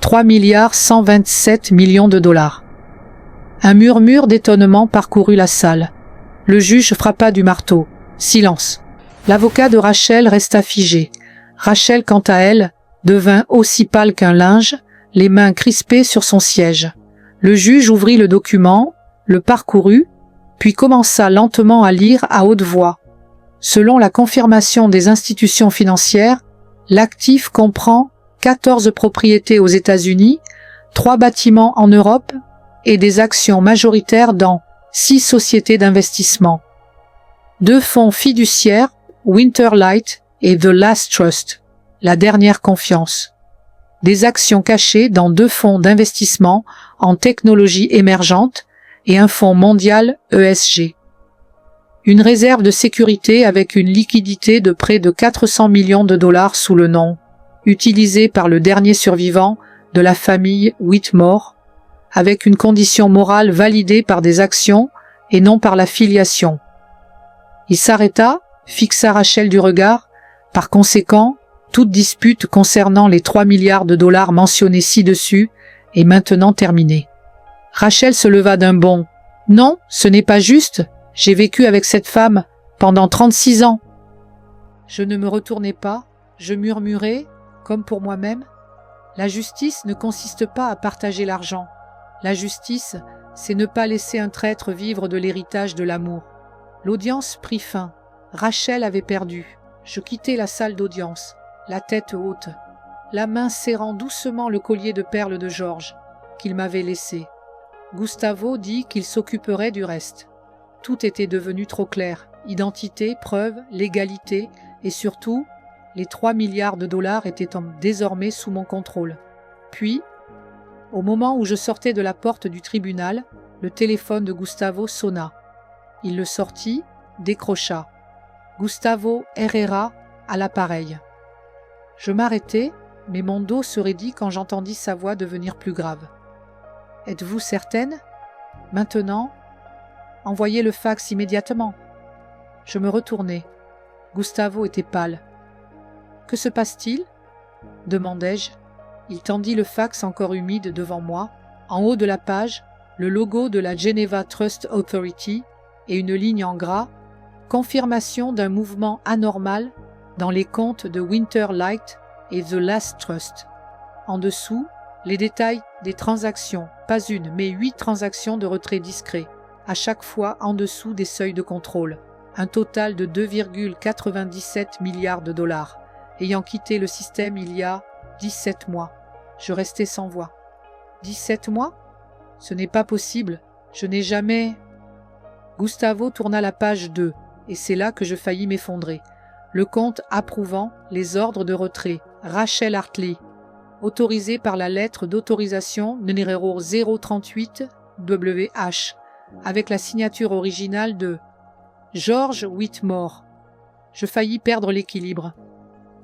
3,127 milliards de dollars. Un murmure d'étonnement parcourut la salle. Le juge frappa du marteau. Silence. L'avocat de Rachel resta figé. Rachel, quant à elle, devint aussi pâle qu'un linge, les mains crispées sur son siège. Le juge ouvrit le document, le parcourut, puis commença lentement à lire à haute voix. Selon la confirmation des institutions financières, l'actif comprend 14 propriétés aux États-Unis, 3 bâtiments en Europe et des actions majoritaires dans 6 sociétés d'investissement. 2 fonds fiduciaires, Winterlight et The Last Trust, la dernière confiance. Des actions cachées dans 2 fonds d'investissement en technologie émergente et un fonds mondial ESG. Une réserve de sécurité avec une liquidité de près de 400 millions de dollars sous le nom, utilisé par le dernier survivant de la famille Whitmore, avec une condition morale validée par des actions et non par la filiation. Il s'arrêta, fixa Rachel du regard. Par conséquent, toute dispute concernant les 3 milliards de dollars mentionnés ci-dessus est maintenant terminée. Rachel se leva d'un bond. Non, ce n'est pas juste. J'ai vécu avec cette femme pendant 36 ans. Je ne me retournai pas, je murmurai, comme pour moi-même. La justice ne consiste pas à partager l'argent. La justice, c'est ne pas laisser un traître vivre de l'héritage de l'amour. L'audience prit fin. Rachel avait perdu. Je quittai la salle d'audience, la tête haute, la main serrant doucement le collier de perles de George, qu'il m'avait laissé. Gustavo dit qu'il s'occuperait du reste. Tout était devenu trop clair. Identité, preuve, légalité et surtout, les 3 milliards de dollars étaient désormais sous mon contrôle. Puis, au moment où je sortais de la porte du tribunal, le téléphone de Gustavo sonna. Il le sortit, décrocha. Gustavo Herrera à l'appareil. Je m'arrêtai, mais mon dos se raidit quand j'entendis sa voix devenir plus grave. « Êtes-vous certaine ? Maintenant ? Envoyez le fax immédiatement. » Je me retournai. Gustavo était pâle. « Que se passe-t-il » demandai-je. Il tendit le fax encore humide devant moi. En haut de la page, le logo de la Geneva Trust Authority et une ligne en gras, confirmation d'un mouvement anormal dans les comptes de Winterlight et The Last Trust. En dessous, les détails des transactions, pas une, mais 8 transactions de retrait discret, à chaque fois en dessous des seuils de contrôle. Un total de 2,97 milliards de dollars, ayant quitté le système il y a 17 mois. Je restai sans voix. 17 mois ? Ce n'est pas possible. Je n'ai jamais... Gustavo tourna la page 2, et c'est là que je faillis m'effondrer. Le compte approuvant les ordres de retrait. Rachel Hartley, autorisé par la lettre d'autorisation numéro 038 WH, avec la signature originale de George Whitmore. Je faillis perdre l'équilibre.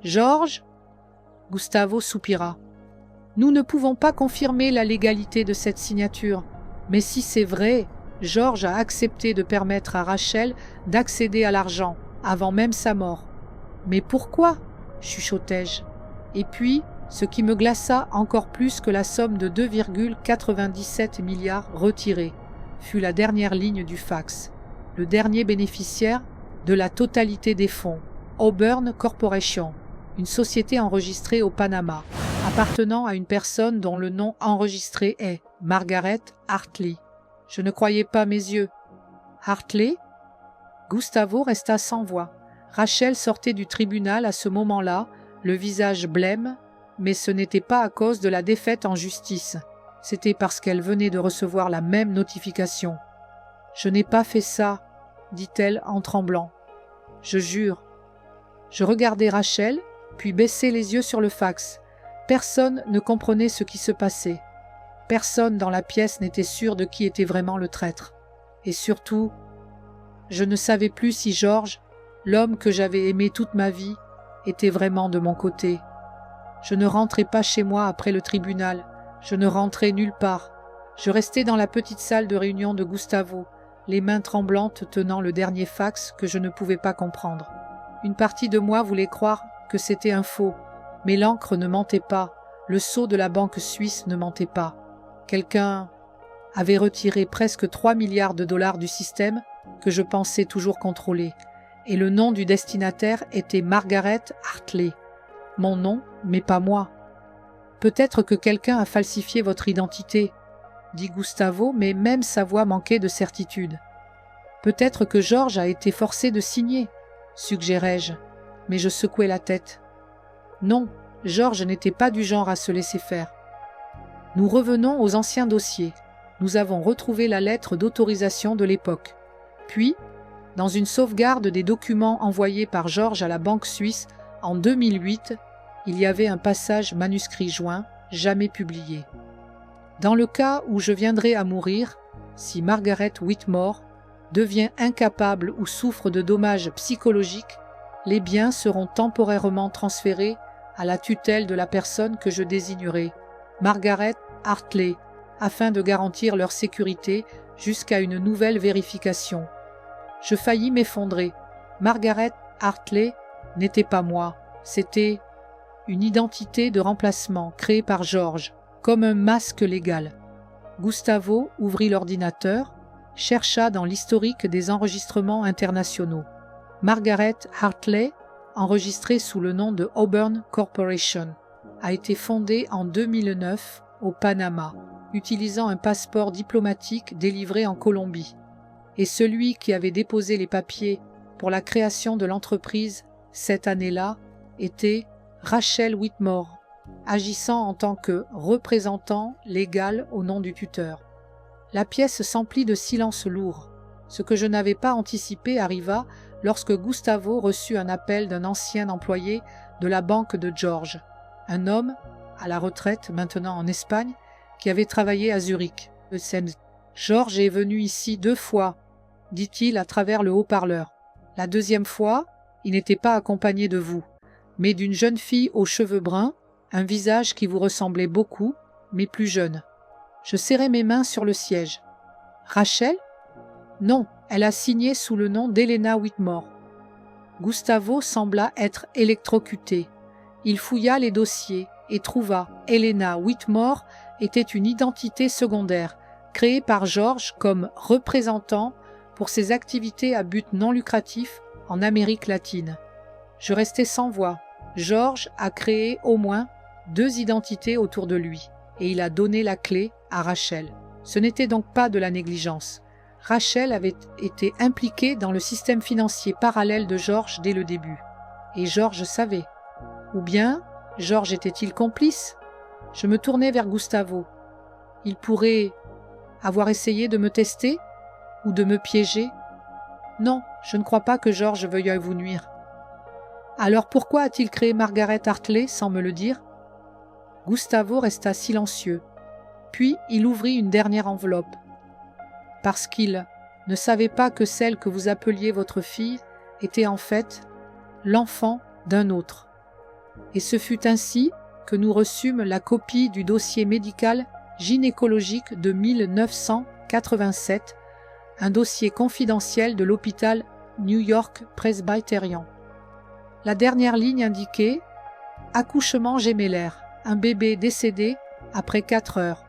George ? Gustavo soupira. Nous ne pouvons pas confirmer la légalité de cette signature, mais si c'est vrai, George a accepté de permettre à Rachel d'accéder à l'argent avant même sa mort. Mais pourquoi ? Chuchotai-je. Et puis, ce qui me glaça encore plus que la somme de 2,97 milliards retirée, fut la dernière ligne du fax. Le dernier bénéficiaire de la totalité des fonds, Auburn Corporation, une société enregistrée au Panama, appartenant à une personne dont le nom enregistré est Margaret Hartley. Je ne croyais pas mes yeux. Hartley? Gustavo resta sans voix. Rachel sortait du tribunal à ce moment-là, le visage blême, mais ce n'était pas à cause de la défaite en justice. C'était parce qu'elle venait de recevoir la même notification. « Je n'ai pas fait ça, » dit-elle en tremblant. « Je jure. » Je regardai Rachel, puis baissai les yeux sur le fax. Personne ne comprenait ce qui se passait. Personne dans la pièce n'était sûr de qui était vraiment le traître. Et surtout, je ne savais plus si George, l'homme que j'avais aimé toute ma vie, était vraiment de mon côté. Je ne rentrai pas chez moi après le tribunal. Je ne rentrai nulle part. Je restai dans la petite salle de réunion de Gustavo, les mains tremblantes tenant le dernier fax que je ne pouvais pas comprendre. Une partie de moi voulait croire que c'était un faux, mais l'encre ne mentait pas, le sceau de la banque suisse ne mentait pas. Quelqu'un avait retiré presque 3 milliards de dollars du système que je pensais toujours contrôler, et le nom du destinataire était Margaret Hartley. Mon nom, mais pas moi. Peut-être que quelqu'un a falsifié votre identité, dit Gustavo, mais même sa voix manquait de certitude. Peut-être que George a été forcé de signer, suggérai-je, mais je secouai la tête. Non, George n'était pas du genre à se laisser faire. Nous revenons aux anciens dossiers. Nous avons retrouvé la lettre d'autorisation de l'époque. Puis, dans une sauvegarde des documents envoyés par George à la Banque suisse en 2008, il y avait un passage manuscrit joint, jamais publié. Dans le cas où je viendrais à mourir, si Margaret Whitmore devient incapable ou souffre de dommages psychologiques, les biens seront temporairement transférés à la tutelle de la personne que je désignerai, Margaret Hartley, afin de garantir leur sécurité jusqu'à une nouvelle vérification. Je faillis m'effondrer. Margaret Hartley n'était pas moi, c'était une identité de remplacement créée par George, comme un masque légal. Gustavo ouvrit l'ordinateur, chercha dans l'historique des enregistrements internationaux. Margaret Hartley, enregistrée sous le nom de Auburn Corporation, a été fondée en 2009 au Panama, utilisant un passeport diplomatique délivré en Colombie. Et celui qui avait déposé les papiers pour la création de l'entreprise cette année-là était Rachel Whitmore, agissant en tant que représentant légal au nom du tuteur. La pièce s'emplit de silence lourd. Ce que je n'avais pas anticipé arriva lorsque Gustavo reçut un appel d'un ancien employé de la banque de George, un homme, à la retraite maintenant en Espagne, qui avait travaillé à Zurich. George est venu ici 2 fois, dit-il à travers le haut-parleur. La 2e fois, il n'était pas accompagné de vous, mais d'une jeune fille aux cheveux bruns, un visage qui vous ressemblait beaucoup, mais plus jeune. Je serrai mes mains sur le siège. Rachel? Non, elle a signé sous le nom d'Helena Whitmore. Gustavo sembla être électrocuté. Il fouilla les dossiers et trouva Helena Whitmore était une identité secondaire, créée par George comme représentant pour ses activités à but non lucratif en Amérique latine. Je restai sans voix. George a créé au moins 2 identités autour de lui, et il a donné la clé à Rachel. Ce n'était donc pas de la négligence. Rachel avait été impliquée dans le système financier parallèle de George dès le début. Et George savait. Ou bien, George était-il complice? Je me tournai vers Gustavo. Il pourrait avoir essayé de me tester? Ou de me piéger? Non, je ne crois pas que George veuille vous nuire. Alors pourquoi a-t-il créé Margaret Hartley sans me le dire? Gustavo resta silencieux. Puis il ouvrit une dernière enveloppe. Parce qu'il ne savait pas que celle que vous appeliez votre fille était en fait l'enfant d'un autre. Et ce fut ainsi que nous reçûmes la copie du dossier médical gynécologique de 1987, un dossier confidentiel de l'hôpital New York Presbyterian. La dernière ligne indiquait Accouchement gémellaire. Un bébé décédé après 4 heures.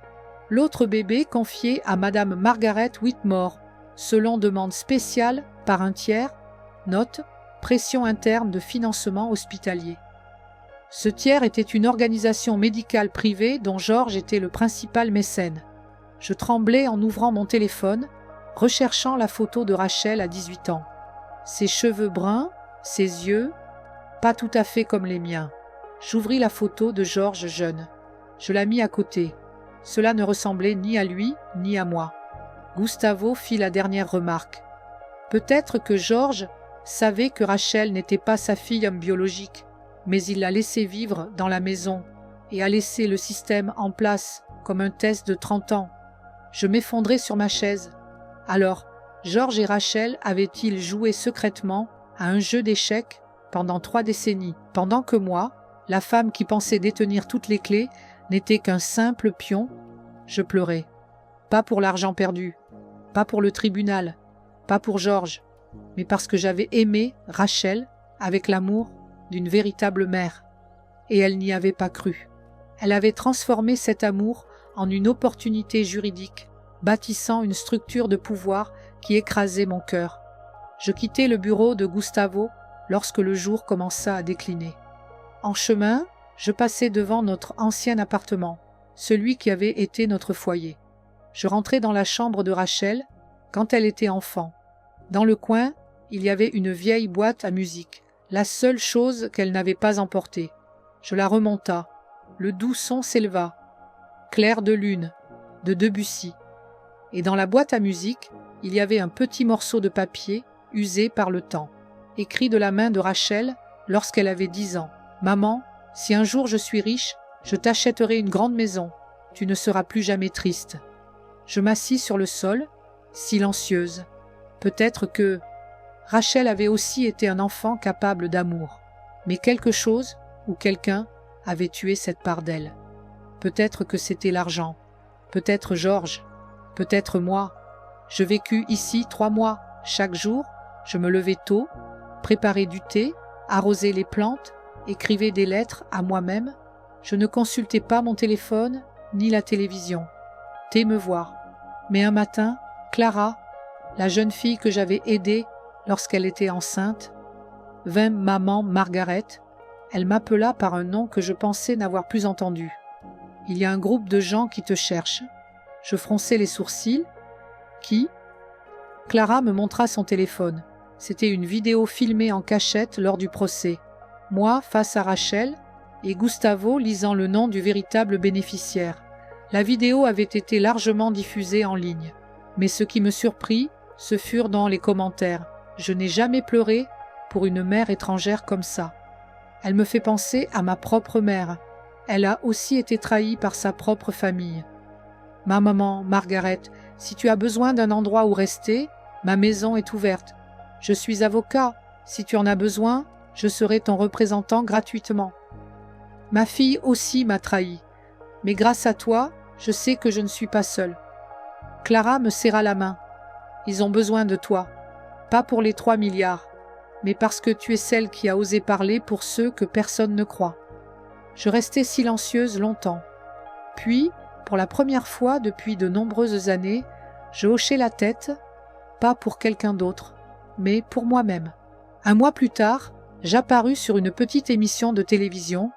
L'autre bébé confié à Madame Margaret Whitmore, selon demande spéciale par un tiers. Note, pression interne de financement hospitalier. Ce tiers était une organisation médicale privée dont George était le principal mécène. Je tremblais en ouvrant mon téléphone, recherchant la photo de Rachel à 18 ans. Ses cheveux bruns, ses yeux, pas tout à fait comme les miens. J'ouvris la photo de George jeune. Je la mis à côté. Cela ne ressemblait ni à lui, ni à moi. Gustavo fit la dernière remarque. Peut-être que George savait que Rachel n'était pas sa fille biologique, mais il l'a laissée vivre dans la maison et a laissé le système en place comme un test de 30 ans. Je m'effondrais sur ma chaise. Alors, George et Rachel avaient-ils joué secrètement à un jeu d'échecs pendant 3 décennies, pendant que moi, la femme qui pensait détenir toutes les clés, n'était qu'un simple pion? Je pleurais. Pas pour l'argent perdu, pas pour le tribunal, pas pour George, mais parce que j'avais aimé Rachel avec l'amour d'une véritable mère. Et elle n'y avait pas cru. Elle avait transformé cet amour en une opportunité juridique, bâtissant une structure de pouvoir qui écrasait mon cœur. Je quittai le bureau de Gustavo lorsque le jour commença à décliner. En chemin, je passai devant notre ancien appartement, celui qui avait été notre foyer. Je rentrai dans la chambre de Rachel quand elle était enfant. Dans le coin, il y avait une vieille boîte à musique, la seule chose qu'elle n'avait pas emportée. Je la remonta. Le doux son s'éleva. Clair de lune, de Debussy. Et dans la boîte à musique, il y avait un petit morceau de papier usé par le temps, écrit de la main de Rachel lorsqu'elle avait 10 ans. « Maman, si un jour je suis riche, je t'achèterai une grande maison. Tu ne seras plus jamais triste. » Je m'assis sur le sol, silencieuse. Peut-être que Rachel avait aussi été un enfant capable d'amour, mais quelque chose ou quelqu'un avait tué cette part d'elle. Peut-être que c'était l'argent, peut-être George, peut-être moi. Je vécus ici 3 mois. Chaque jour, je me levais tôt, préparais du thé, arrosais les plantes, écrivais des lettres à moi-même. Je ne consultais pas mon téléphone ni la télévision. Thé me voir. Mais un matin, Clara, la jeune fille que j'avais aidée lorsqu'elle était enceinte, vint maman Margaret. Elle m'appela par un nom que je pensais n'avoir plus entendu. « Il y a un groupe de gens qui te cherchent. » Je fronçai les sourcils. « Qui ?» Clara me montra son téléphone. C'était une vidéo filmée en cachette lors du procès. Moi face à Rachel et Gustavo lisant le nom du véritable bénéficiaire. La vidéo avait été largement diffusée en ligne. Mais ce qui me surprit, ce furent dans les commentaires. Je n'ai jamais pleuré pour une mère étrangère comme ça. Elle me fait penser à ma propre mère. Elle a aussi été trahie par sa propre famille. Ma maman, Margaret, si tu as besoin d'un endroit où rester, ma maison est ouverte. Je suis avocat. Si tu en as besoin, je serai ton représentant gratuitement. Ma fille aussi m'a trahi. Mais grâce à toi, je sais que je ne suis pas seule. Clara me serra la main. Ils ont besoin de toi. Pas pour les 3 milliards, mais parce que tu es celle qui a osé parler pour ceux que personne ne croit. Je restai silencieuse longtemps. Puis, pour la première fois depuis de nombreuses années, je hochai la tête, pas pour quelqu'un d'autre, mais pour moi-même. Un mois plus tard, j'apparus sur une petite émission de télévision,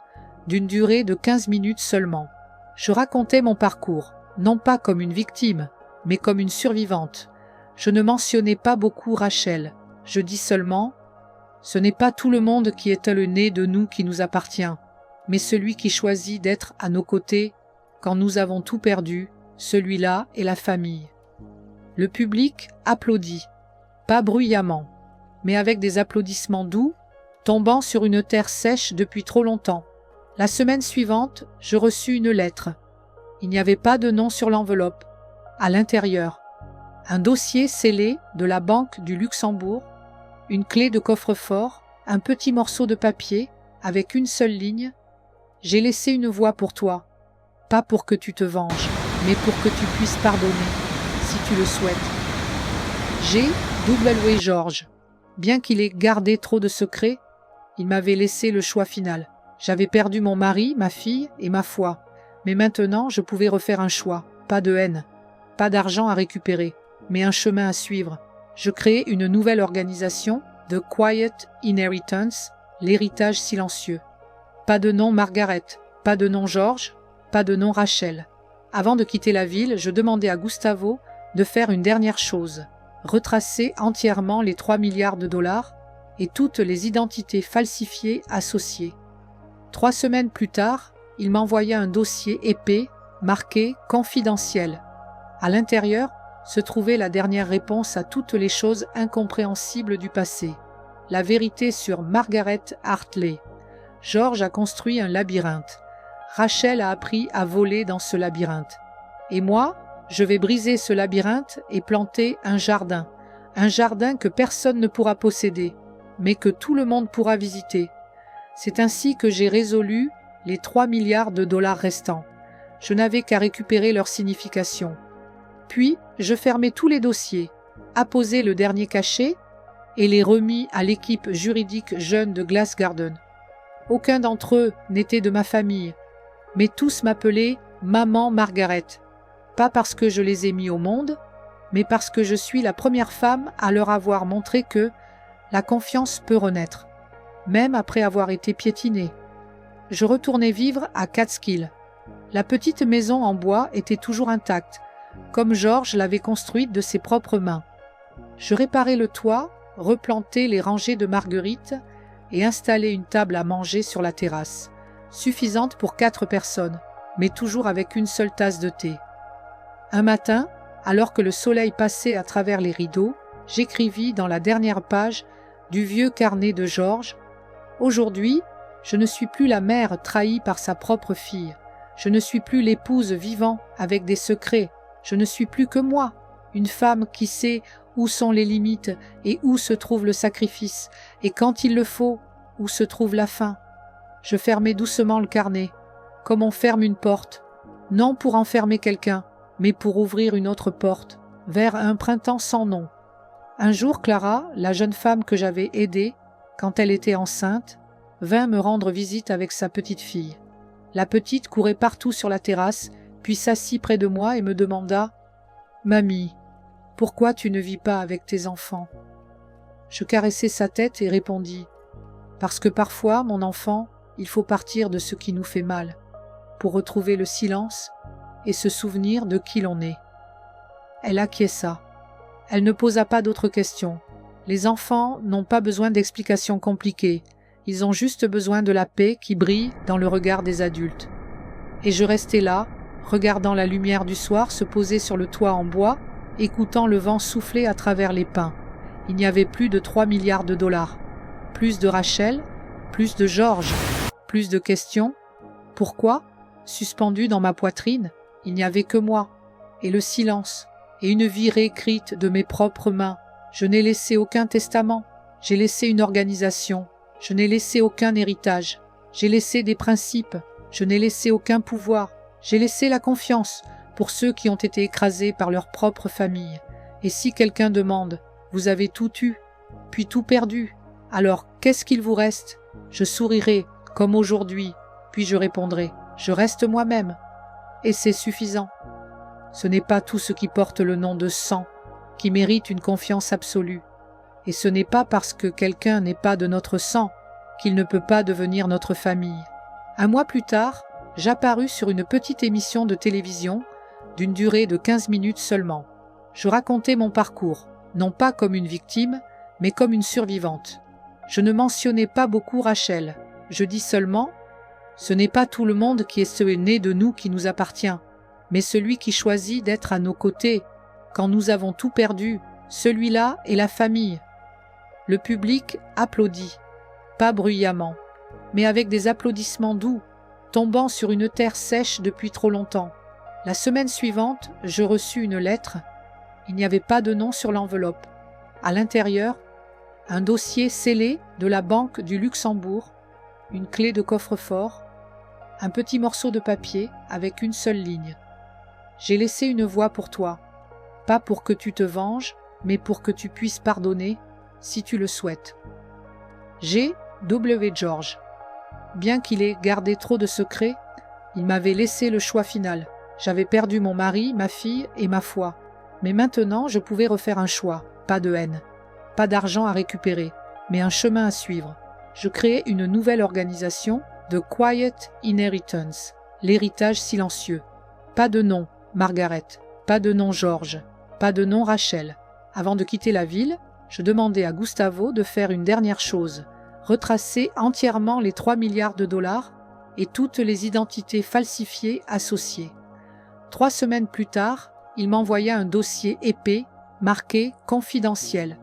d'une durée de 15 minutes seulement. Je racontais mon parcours, non pas comme une victime, mais comme une survivante. Je ne mentionnais pas beaucoup Rachel. Je dis seulement « Ce n'est pas tout le monde qui est le nez de nous qui nous appartient, mais celui qui choisit d'être à nos côtés quand nous avons tout perdu, celui-là est la famille. » Le public applaudit, pas bruyamment, mais avec des applaudissements doux, tombant sur une terre sèche depuis trop longtemps. La semaine suivante, je reçus une lettre. Il n'y avait pas de nom sur l'enveloppe. À l'intérieur, un dossier scellé de la Banque du Luxembourg, une clé de coffre-fort, un petit morceau de papier avec une seule ligne. « J'ai laissé une voie pour toi, pas pour que tu te venges, mais pour que tu puisses pardonner, si tu le souhaites. » G. W. George. Bien qu'il ait gardé trop de secrets, il m'avait laissé le choix final. J'avais perdu mon mari, ma fille et ma foi. Mais maintenant, je pouvais refaire un choix. Pas de haine, pas d'argent à récupérer, mais un chemin à suivre. Je créai une nouvelle organisation, The Quiet Inheritance, l'héritage silencieux. Pas de nom Margaret, pas de nom George, pas de nom Rachel. Avant de quitter la ville, je demandai à Gustavo de faire une dernière chose, retracer entièrement les 3 milliards de dollars et toutes les identités falsifiées associées. 3 semaines plus tard, il m'envoya un dossier épais, marqué « Confidentiel ». À l'intérieur se trouvait la dernière réponse à toutes les choses incompréhensibles du passé. La vérité sur Margaret Hartley. George a construit un labyrinthe. Rachel a appris à voler dans ce labyrinthe. Et moi, je vais briser ce labyrinthe et planter un jardin que personne ne pourra posséder, mais que tout le monde pourra visiter. C'est ainsi que j'ai résolu les 3 milliards de dollars restants. Je n'avais qu'à récupérer leur signification. Puis, je fermai tous les dossiers, apposai le dernier cachet et les remis à l'équipe juridique jeune de Glass Garden. Aucun d'entre eux n'était de ma famille, mais tous m'appelaient « Maman Margaret », pas parce que je les ai mis au monde, mais parce que je suis la première femme à leur avoir montré que la confiance peut renaître, même après avoir été piétinée. Je retournai vivre à Catskill. La petite maison en bois était toujours intacte, comme George l'avait construite de ses propres mains. Je réparai le toit, replantai les rangées de marguerites et installai une table à manger sur la terrasse, suffisante pour 4 personnes, mais toujours avec une seule tasse de thé. Un matin, alors que le soleil passait à travers les rideaux, j'écrivis dans la dernière page du vieux carnet de George « Aujourd'hui, je ne suis plus la mère trahie par sa propre fille. Je ne suis plus l'épouse vivant avec des secrets. Je ne suis plus que moi, une femme qui sait où sont les limites et où se trouve le sacrifice, et quand il le faut, où se trouve la fin. » Je fermai doucement le carnet, comme on ferme une porte, non pour enfermer quelqu'un, mais pour ouvrir une autre porte, vers un printemps sans nom. Un jour, Clara, la jeune femme que j'avais aidée quand elle était enceinte, vint me rendre visite avec sa petite fille. La petite courait partout sur la terrasse, puis s'assit près de moi et me demanda « Mamie, pourquoi tu ne vis pas avec tes enfants ?» Je caressai sa tête et répondis « Parce que parfois, mon enfant, il faut partir de ce qui nous fait mal, pour retrouver le silence et se souvenir de qui l'on est. » Elle acquiesça. Elle ne posa pas d'autres questions. Les enfants n'ont pas besoin d'explications compliquées. Ils ont juste besoin de la paix qui brille dans le regard des adultes. Et je restai là, regardant la lumière du soir se poser sur le toit en bois, écoutant le vent souffler à travers les pins. Il n'y avait plus de 3 milliards de dollars. Plus de Rachel, plus de George, plus de questions. Pourquoi, suspendu dans ma poitrine, il n'y avait que moi, et le silence, et une vie réécrite de mes propres mains. Je n'ai laissé aucun testament, j'ai laissé une organisation, je n'ai laissé aucun héritage, j'ai laissé des principes, je n'ai laissé aucun pouvoir, j'ai laissé la confiance pour ceux qui ont été écrasés par leur propre famille. Et si quelqu'un demande, vous avez tout eu, puis tout perdu, alors qu'est-ce qu'il vous reste? Je sourirai, comme aujourd'hui, puis je répondrai, je reste moi-même. Et c'est suffisant. Ce n'est pas tout ce qui porte le nom de sang qui mérite une confiance absolue. Et ce n'est pas parce que quelqu'un n'est pas de notre sang qu'il ne peut pas devenir notre famille. Un mois plus tard, j'apparus sur une petite émission de télévision d'une durée de 15 minutes seulement. Je racontais mon parcours, non pas comme une victime, mais comme une survivante. Je ne mentionnais pas beaucoup Rachel. Je dis seulement « Ce n'est pas tout le monde qui est ce né de nous qui nous appartient, mais celui qui choisit d'être à nos côtés. Quand nous avons tout perdu, celui-là est la famille. » Le public applaudit, pas bruyamment, mais avec des applaudissements doux, tombant sur une terre sèche depuis trop longtemps. La semaine suivante, je reçus une lettre. Il n'y avait pas de nom sur l'enveloppe. À l'intérieur, un dossier scellé de la Banque du Luxembourg, une clé de coffre-fort, un petit morceau de papier avec une seule ligne. J'ai laissé une voie pour toi, pas pour que tu te venges, mais pour que tu puisses pardonner si tu le souhaites. G. W. George. Bien qu'il ait gardé trop de secrets, il m'avait laissé le choix final. J'avais perdu mon mari, ma fille et ma foi. Mais maintenant, je pouvais refaire un choix, pas de haine. Pas d'argent à récupérer, mais un chemin à suivre. Je créai une nouvelle organisation, The Quiet Inheritance, l'héritage silencieux. Pas de nom, Margaret. Pas de nom, George. Pas de nom, Rachel. Avant de quitter la ville, je demandai à Gustavo de faire une dernière chose, retracer entièrement les 3 milliards de dollars et toutes les identités falsifiées associées. 3 semaines plus tard, il m'envoya un dossier épais, marqué « Confidentiel ».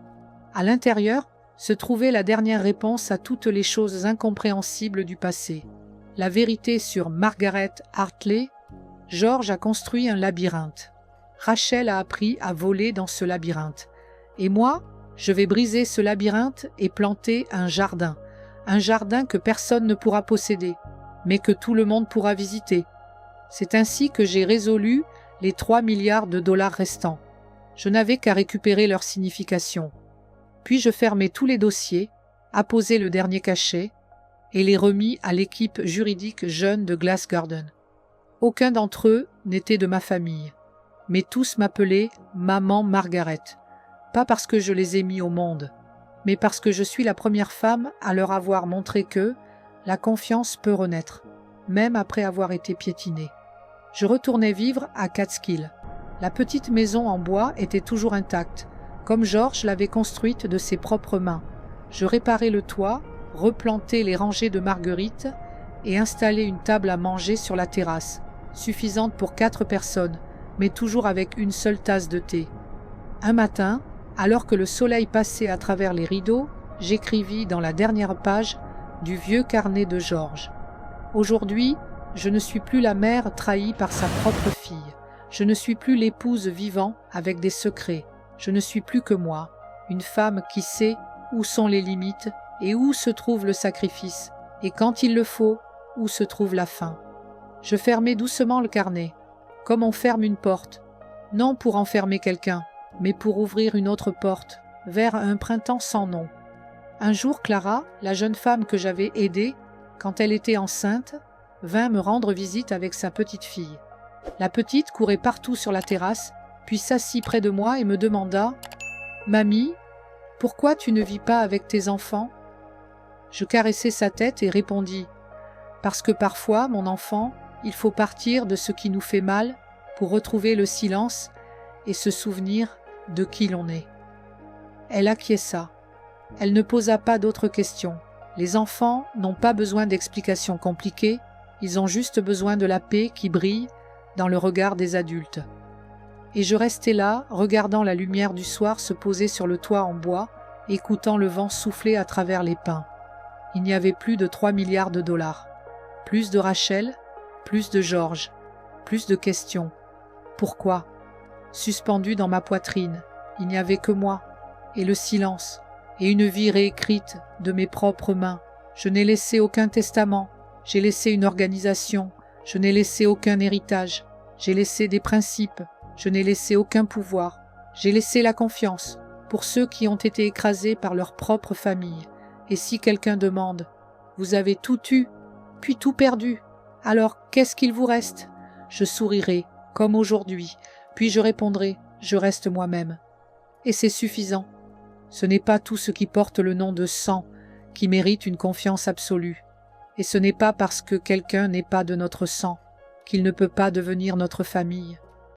À l'intérieur se trouvait la dernière réponse à toutes les choses incompréhensibles du passé. La vérité sur Margaret Hartley. George a construit un labyrinthe. Rachel a appris à voler dans ce labyrinthe. Et moi, je vais briser ce labyrinthe et planter un jardin que personne ne pourra posséder, mais que tout le monde pourra visiter. C'est ainsi que j'ai résolu les 3 milliards de dollars restants. Je n'avais qu'à récupérer leur signification. Puis je fermai tous les dossiers, apposai le dernier cachet et les remis à l'équipe juridique jeune de Glass Garden. Aucun d'entre eux n'était de ma famille, mais tous m'appelaient Maman Margaret. Pas parce que je les ai mis au monde, mais parce que je suis la première femme à leur avoir montré que la confiance peut renaître, même après avoir été piétinée. Je retournai vivre à Catskill. La petite maison en bois était toujours intacte, comme George l'avait construite de ses propres mains. Je réparai le toit, replantai les rangées de marguerites et installai une table à manger sur la terrasse, suffisante pour 4 personnes, mais toujours avec une seule tasse de thé. Un matin, alors que le soleil passait à travers les rideaux, j'écrivis dans la dernière page du vieux carnet de George. Aujourd'hui, je ne suis plus la mère trahie par sa propre fille. Je ne suis plus l'épouse vivant avec des secrets. Je ne suis plus que moi, une femme qui sait où sont les limites et où se trouve le sacrifice, et quand il le faut, où se trouve la fin. Je fermai doucement le carnet, comme on ferme une porte, non pour enfermer quelqu'un, mais pour ouvrir une autre porte, vers un printemps sans nom. Un jour, Clara, la jeune femme que j'avais aidée quand elle était enceinte, vint me rendre visite avec sa petite fille. La petite courait partout sur la terrasse, puis s'assit près de moi et me demanda « Mamie, pourquoi tu ne vis pas avec tes enfants ?» Je caressai sa tête et répondis « Parce que parfois, mon enfant, il faut partir de ce qui nous fait mal pour retrouver le silence et se souvenir de qui l'on est. » Elle acquiesça. Elle ne posa pas d'autres questions. Les enfants n'ont pas besoin d'explications compliquées, ils ont juste besoin de la paix qui brille dans le regard des adultes. Et je restais là, regardant la lumière du soir se poser sur le toit en bois, écoutant le vent souffler à travers les pins. Il n'y avait plus de 3 milliards de dollars. Plus de Rachel, plus de George, plus de questions. Pourquoi ? Suspendu dans ma poitrine, il n'y avait que moi, et le silence, et une vie réécrite de mes propres mains. Je n'ai laissé aucun testament, j'ai laissé une organisation, je n'ai laissé aucun héritage, j'ai laissé des principes, je n'ai laissé aucun pouvoir, j'ai laissé la confiance pour ceux qui ont été écrasés par leur propre famille. Et si quelqu'un demande « Vous avez tout eu, puis tout perdu, alors qu'est-ce qu'il vous reste ?» Je sourirai, comme aujourd'hui, puis je répondrai « Je reste moi-même. » Et c'est suffisant. Ce n'est pas tout ce qui porte le nom de sang qui mérite une confiance absolue. Et ce n'est pas parce que quelqu'un n'est pas de notre sang qu'il ne peut pas devenir notre famille.